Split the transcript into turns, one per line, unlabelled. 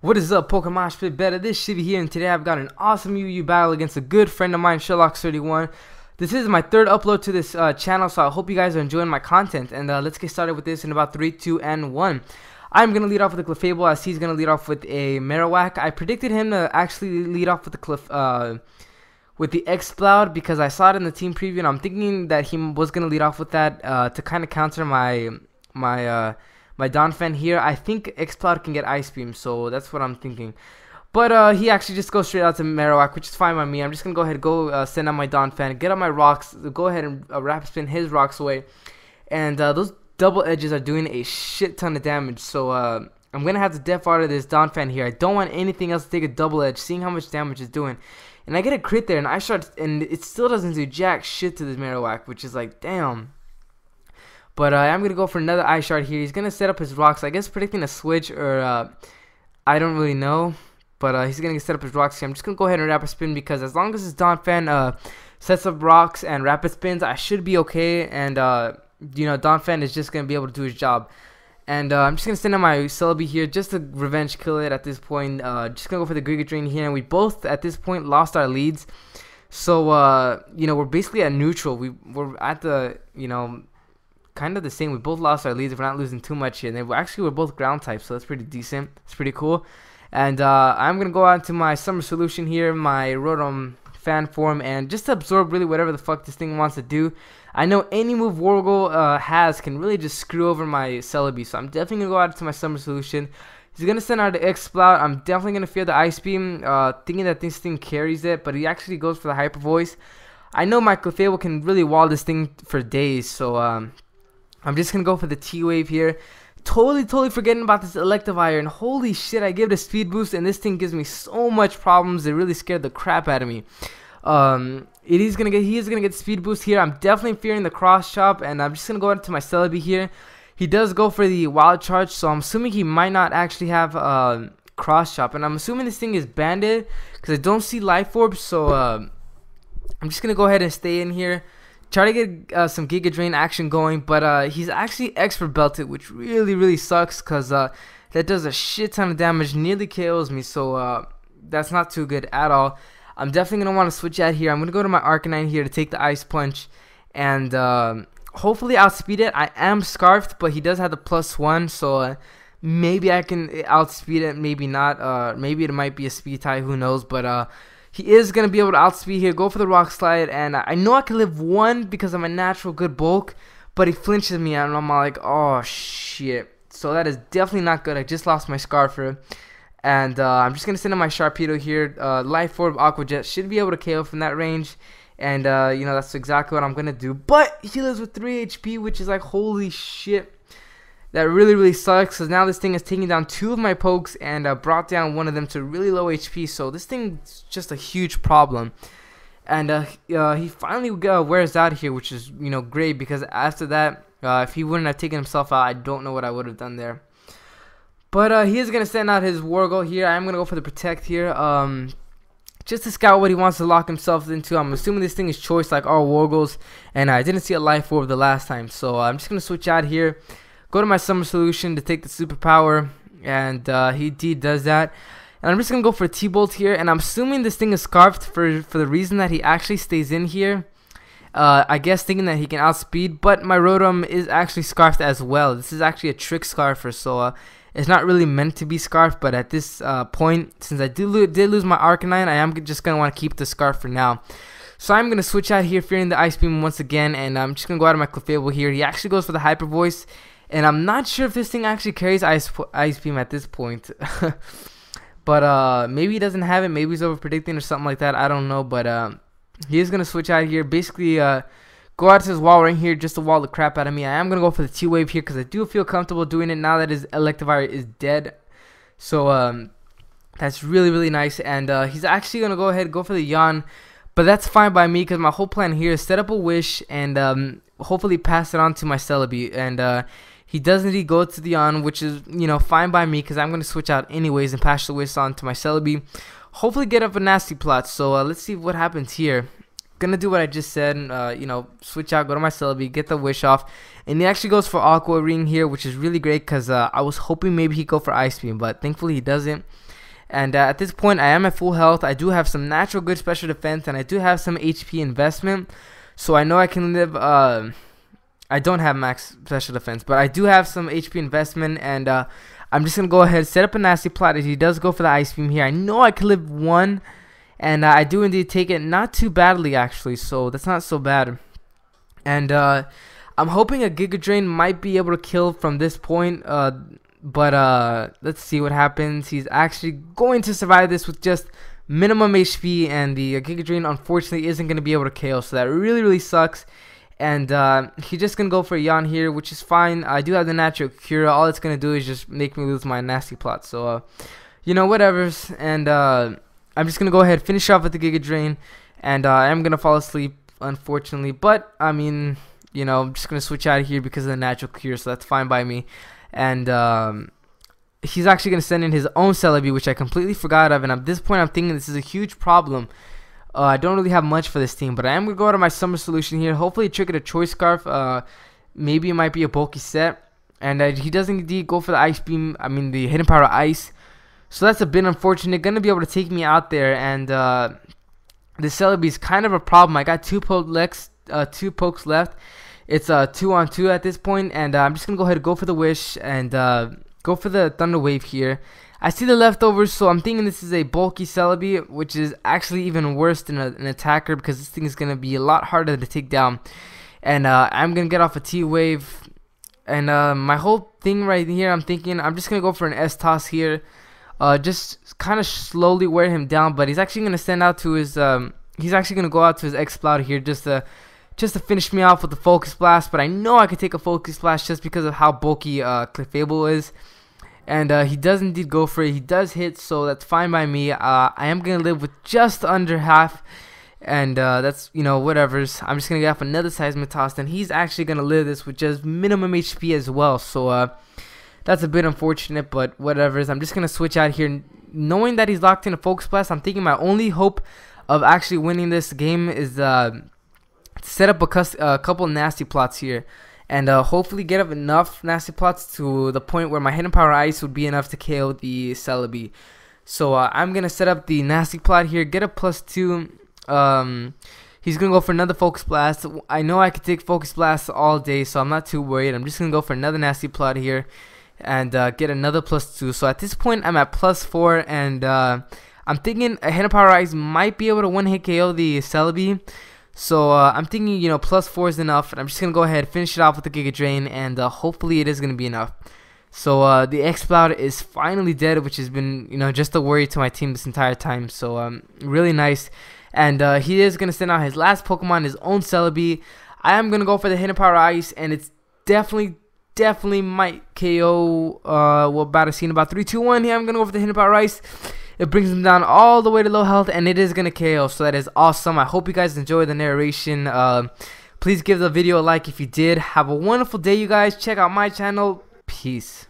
What is up, PokeMoshPitBeta? This Shitty here, and today I've got an awesome UU battle against a good friend of mine, sherlocks31. This is my third upload to this channel, so I hope you guys are enjoying my content. And let's get started with this in about 3, 2, and 1. I'm going to lead off with the Clefable, as he's going to lead off with a Marowak. I predicted him to actually lead off with the Exploud because I saw it in the team preview, and I'm thinking that he was going to lead off with that to kind of counter my Donphan here. I think Exploud can get Ice Beam, so that's what I'm thinking. But he actually just goes straight out to Marowak, which is fine by me. I'm just going to go ahead and send out my Donphan, get out my rocks, go ahead and Rapid Spin his rocks away. And those double edges are doing a shit ton of damage, so I'm going to have to def out of this Donphan here. I don't want anything else to take a double edge, seeing how much damage it's doing. And I get a crit there, and and it still doesn't do jack shit to this Marowak, which is like, damn. But I'm going to go for another Ice Shard here. He's going to set up his rocks. I guess predicting a switch or I don't really know. But he's going to set up his rocks here. I'm just going to go ahead and Rapid Spin because as long as his Donphan sets up rocks and Rapid Spins, I should be okay. And, you know, Donphan is just going to be able to do his job. And I'm just going to send out my Celebi here just to revenge kill it at this point. Just going to go for the Giga Drain here. And we both, at this point, lost our leads. So, you know, we're basically at neutral. We're at the, you know, kind of the same. We both lost our leads. We're not losing too much here. And we're both ground types, so that's pretty decent. It's pretty cool. And I'm gonna go out to my Summer Solution here, my Rotom fan form, and just absorb really whatever the fuck this thing wants to do. I know any move Wargle has can really just screw over my Celebi, so I'm definitely gonna go out to my Summer Solution. He's gonna send out the Exploud. I'm definitely gonna fear the Ice Beam, thinking that this thing carries it, but he actually goes for the Hyper Voice. I know my Clefable can really wall this thing for days, so I'm just going to go for the T-Wave here. Totally forgetting about this Electivire. And holy shit, I give it a speed boost. And this thing gives me so much problems. It really scared the crap out of me. He is going to get speed boost here. I'm definitely fearing the Cross Chop. And I'm just going to go into my Celebi here. He does go for the Wild Charge. So I'm assuming he might not actually have Cross Chop. And I'm assuming this thing is banded because I don't see Life Orb. So I'm just going to go ahead and stay in here. Try to get some Giga Drain action going, but he's actually Expert Belted, which really sucks because that does a shit ton of damage, nearly KOs me, so that's not too good at all. I'm definitely going to want to switch out here. I'm going to go to my Arcanine here to take the Ice Punch and hopefully outspeed it. I am Scarfed, but he does have the +1, so maybe I can outspeed it, maybe not. Maybe it might be a speed tie, who knows, but he is going to be able to outspeed here, go for the Rock Slide, and I know I can live 1 because I'm a natural good bulk, but he flinches me, and I'm like, oh, shit. So that is definitely not good. I just lost my Scarfer, and I'm just going to send in my Sharpedo here. Life Orb, Aqua Jet should be able to KO from that range, and, you know, that's exactly what I'm going to do. But he lives with 3 HP, which is like, holy shit. That really sucks, because now this thing is taking down 2 of my pokes and brought down one of them to really low HP, so this thing's just a huge problem. And he finally wears out here, which is, you know, great, because after that, if he wouldn't have taken himself out, I don't know what I would have done there. But he is going to send out his Wargle here. I'm going to go for the Protect here, just to scout what he wants to lock himself into. I'm assuming this thing is choice like all Wargles, and I didn't see a Life Orb the last time, so I'm just going to switch out here. Go to my Summer Solution to take the Superpower, and he does that. And I'm just going to go for a T-Bolt here, and I'm assuming this thing is Scarfed for the reason that he actually stays in here. I guess thinking that he can outspeed, but my Rotom is actually Scarfed as well. This is actually a Trick Scarfer, so it's not really meant to be Scarfed, but at this point, since I did lose my Arcanine, I am just going to want to keep the Scarf for now. So I'm going to switch out here, fearing the Ice Beam once again, and I'm just going to go out of my Clefable here. He actually goes for the Hyper Voice. And I'm not sure if this thing actually carries Ice Beam at this point. But maybe he doesn't have it. Maybe he's over predicting or something like that. I don't know. But he is going to switch out here. Basically, go out to his wall right here just to wall the crap out of me. I am going to go for the T-Wave here because I do feel comfortable doing it now that his Electivire is dead. So that's really nice. And he's actually going to go ahead and go for the Yawn. But that's fine by me because my whole plan here is set up a Wish and hopefully pass it on to my Celebi. And he does indeed go to the on, which is, you know, fine by me because I'm going to switch out anyways and pass the Wish on to my Celebi. Hopefully get up a nasty plot. So let's see what happens here. Gonna do what I just said, you know, switch out, go to my Celebi, get the Wish off. And he actually goes for Aqua Ring here, which is really great because I was hoping maybe he'd go for Ice Beam, but thankfully he doesn't. And at this point, I am at full health. I do have some natural good special defense, and I do have some HP investment. So I know I can live. I don't have max special defense, but I do have some HP investment, and I'm just going to go ahead and set up a nasty plot as he does go for the Ice Beam here. I know I can live 1, and I do indeed take it not too badly, actually, so that's not so bad. And I'm hoping a Giga Drain might be able to kill from this point, but let's see what happens. He's actually going to survive this with just minimum HP, and the Giga Drain unfortunately isn't going to be able to KO, so that really sucks. And he's just going to go for a yawn here, which is fine. I do have the natural cure. All it's going to do is just make me lose my nasty plot, so you know, whatevers. And I'm just going to go ahead, finish off with the Giga Drain, and I am going to fall asleep, unfortunately, but I mean, you know, I'm just going to switch out of here because of the natural cure, so that's fine by me. And he's actually going to send in his own Celebi, which I completely forgot of, and at this point I'm thinking this is a huge problem. I don't really have much for this team, but I am going to go out of my summer solution here, hopefully trigger a Choice Scarf. Maybe it might be a bulky set, and he does indeed go for the Ice Beam, I mean the Hidden Power Ice, so that's a bit unfortunate. Going to be able to take me out there, and the Celebi is kind of a problem. I got two pokes left. It's 2-on-2 at this point, and I'm just going to go ahead and go for the Wish and go for the Thunder Wave here. I see the leftovers, so I'm thinking this is a bulky Celebi, which is actually even worse than an attacker because this thing is going to be a lot harder to take down. And I'm going to get off a T-Wave. And my whole thing right here, I'm thinking I'm just going to go for an S-Toss here. Just kind of slowly wear him down, but he's actually going to send out to his... he's actually going to go out to his Exploud here just to finish me off with the Focus Blast. But I know I could take a Focus Blast just because of how bulky Clefable is. And he does indeed go for it. He does hit, so that's fine by me. I am going to live with just under half. And that's, you know, whatever's. I'm just going to get off another Seismitoss. And he's actually going to live this with just minimum HP as well. So that's a bit unfortunate, but whatever's. I'm just going to switch out here. Knowing that he's locked in a Focus Blast, I'm thinking my only hope of actually winning this game is to set up a couple nasty plots here. And hopefully get up enough nasty plots to the point where my Hidden Power Ice would be enough to KO the Celebi. So I'm going to set up the nasty plot here, get a +2. He's going to go for another Focus Blast. I know I could take Focus Blast all day, so I'm not too worried. I'm just going to go for another nasty plot here and get another +2. So at this point, I'm at +4, and I'm thinking a Hidden Power Ice might be able to one-hit KO the Celebi. So I'm thinking, you know, +4 is enough, and I'm just going to go ahead and finish it off with the Giga Drain, and hopefully it is going to be enough. So the Exploud is finally dead, which has been, you know, just a worry to my team this entire time. So really nice. And he is going to send out his last Pokemon, his own Celebi. I am going to go for the Hidden Power Ice, and it's definitely might KO Battle in about 3, 2, 1 here. I'm going to go for the Hidden Power Ice. It brings him down all the way to low health, and it is going to KO, so that is awesome. I hope you guys enjoyed the narration. Please give the video a like if you did. Have a wonderful day, you guys. Check out my channel. Peace.